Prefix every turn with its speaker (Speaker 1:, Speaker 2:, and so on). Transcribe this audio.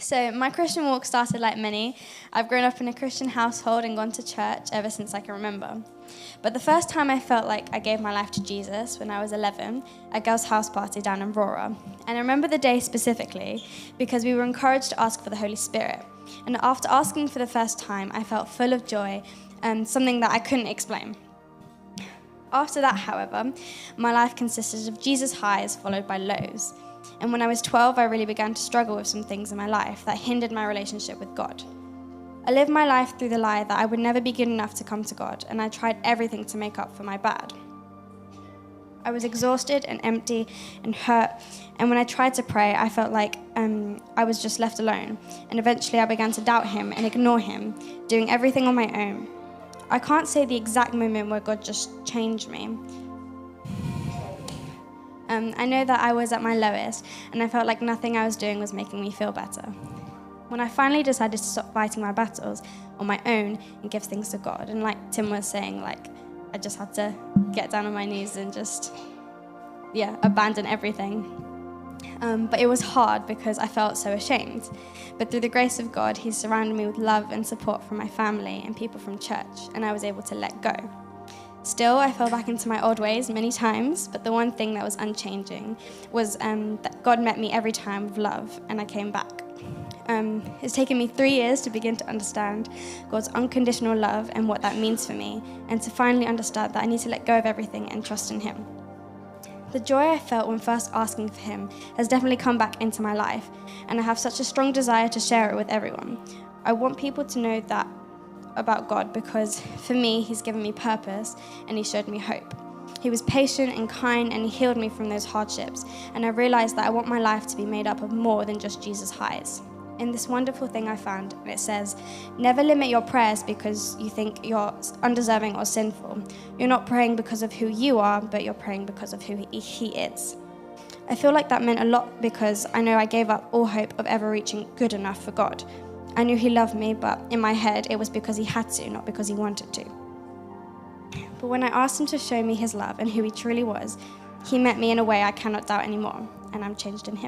Speaker 1: So my Christian walk started like many. I've grown up in a Christian household and gone to church ever since I can remember. But the first time I felt like I gave my life to Jesus when I was 11, at a girls' house party down in Aurora. And I remember the day specifically because we were encouraged to ask for the Holy Spirit. And after asking for the first time, I felt full of joy and something that I couldn't explain. After that, however, my life consisted of Jesus highs followed by lows. And when I was 12, I really began to struggle with some things in my life that hindered my relationship with God. I lived my life through the lie that I would never be good enough to come to God, and I tried everything to make up for my bad. I was exhausted and empty and hurt, and when I tried to pray, I felt like I was just left alone. And eventually I began to doubt him and ignore him, doing everything on my own. I can't say the exact moment where God just changed me. I know that I was at my lowest, and I felt like nothing I was doing was making me feel better. When I finally decided to stop fighting my battles on my own and give things to God, and like Tim was saying, I just had to get down on my knees and just, abandon everything. But it was hard because I felt so ashamed. But through the grace of God, he surrounded me with love and support from my family and people from church, and I was able to let go. Still, I fell back into my old ways many times, but the one thing that was unchanging was that God met me every time with love, and I came back. It's taken me 3 years to begin to understand God's unconditional love and what that means for me, and to finally understand that I need to let go of everything and trust in him. The joy I felt when first asking for him has definitely come back into my life, and I have such a strong desire to share it with everyone. I want people to know that about God because for me, he's given me purpose and he showed me hope. He was patient and kind and he healed me from those hardships, and I realized that I want my life to be made up of more than just Jesus' highs. In this wonderful thing I found, and it says, never limit your prayers because you think you're undeserving or sinful. You're not praying because of who you are, but you're praying because of who he is. I feel like that meant a lot because I know I gave up all hope of ever reaching good enough for God. I knew he loved me, but in my head, it was because he had to, not because he wanted to. But when I asked him to show me his love and who he truly was, he met me in a way I cannot doubt anymore, and I'm changed in him.